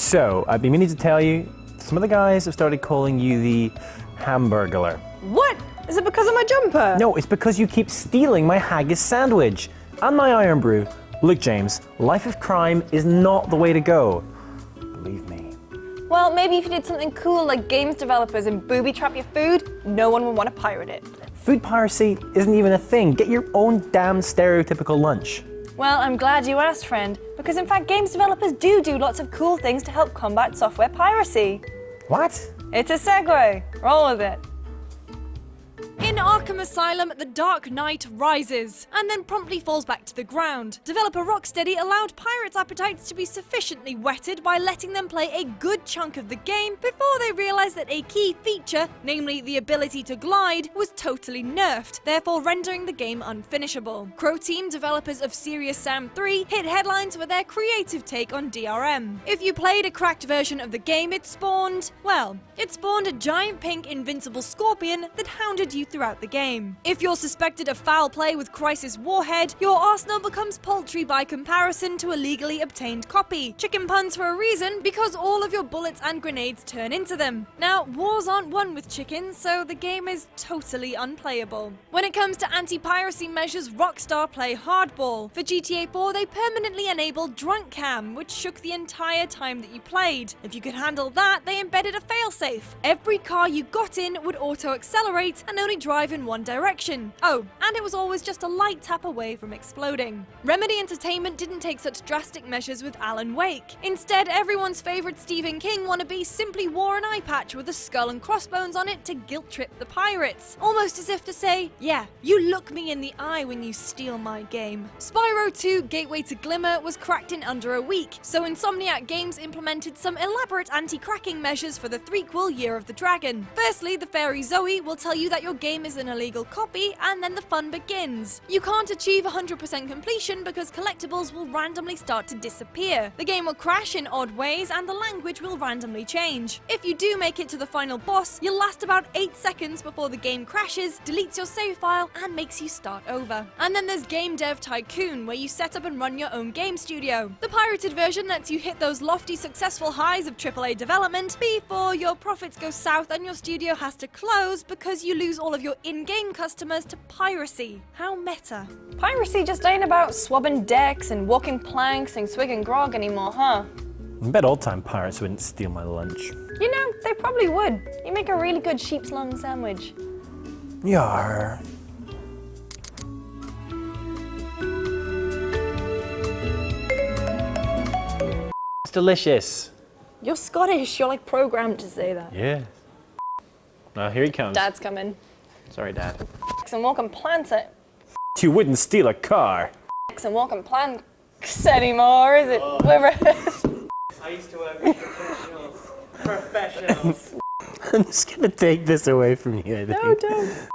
So, I've been meaning to tell you, some of the guys have started calling you the Hamburglar. What? Is it because of my jumper? No, it's because you keep stealing my haggis sandwich and my iron brew. Look, James, life of crime is not the way to go. Believe me. Well, maybe if you did something cool like games developers and booby trap your food, no one would want to pirate it. Food piracy isn't even a thing. Get your own damn stereotypical lunch. Well, I'm glad you asked, friend, because in fact games developers do lots of cool things to help combat software piracy. What? It's a segue. Roll with it. In Arkham Asylum, the Dark Knight rises, and then promptly falls back to the ground. Developer Rocksteady allowed pirates' appetites to be sufficiently whetted by letting them play a good chunk of the game before they realized that a key feature, namely the ability to glide, was totally nerfed, therefore rendering the game unfinishable. Crow Team, developers of Serious Sam 3, hit headlines for their creative take on DRM. If you played a cracked version of the game, it spawned a giant pink invincible scorpion that hounded you throughout the game. If you're suspected of foul play with Crisis Warhead, your arsenal becomes paltry by comparison to a legally obtained copy. Chicken puns for a reason, because all of your bullets and grenades turn into them. Now, wars aren't won with chickens, so the game is totally unplayable. When it comes to anti-piracy measures, Rockstar play hardball. For GTA 4, they permanently enabled Drunk Cam, which shook the entire time that you played. If you could handle that, they embedded a failsafe. Every car you got in would auto-accelerate and only drive in one direction. Oh, and it was always just a light tap away from exploding. Remedy Entertainment didn't take such drastic measures with Alan Wake. Instead, everyone's favorite Stephen King wannabe simply wore an eye patch with a skull and crossbones on it to guilt-trip the pirates. Almost as if to say, yeah, you look me in the eye when you steal my game. Spyro 2 Gateway to Glimmer was cracked in under a week, so Insomniac Games implemented some elaborate anti-cracking measures for the threequel Year of the Dragon. Firstly, the fairy Zoe will tell you that your game is an illegal copy, and then the fun begins. You can't achieve 100% completion because collectibles will randomly start to disappear. The game will crash in odd ways, and the language will randomly change. If you do make it to the final boss, you'll last about 8 seconds before the game crashes, deletes your save file, and makes you start over. And then there's Game Dev Tycoon, where you set up and run your own game studio. The pirated version lets you hit those lofty successful highs of AAA development before your profits go south and your studio has to close because you lose all of your in-game customers to piracy. How meta. Piracy just ain't about swabbing decks and walking planks and swigging grog anymore, huh? I bet old-time pirates wouldn't steal my lunch. You know, they probably would. You make a really good sheep's lung sandwich. Yar. It's delicious. You're Scottish, you're like programmed to say that. Yeah. Now here he comes. Dad's coming. Sorry, Dad. And walking plants it. You wouldn't steal a car. And walking plants anymore, is it? I used to work with professionals. I'm just gonna take this away from you, I think. No, don't.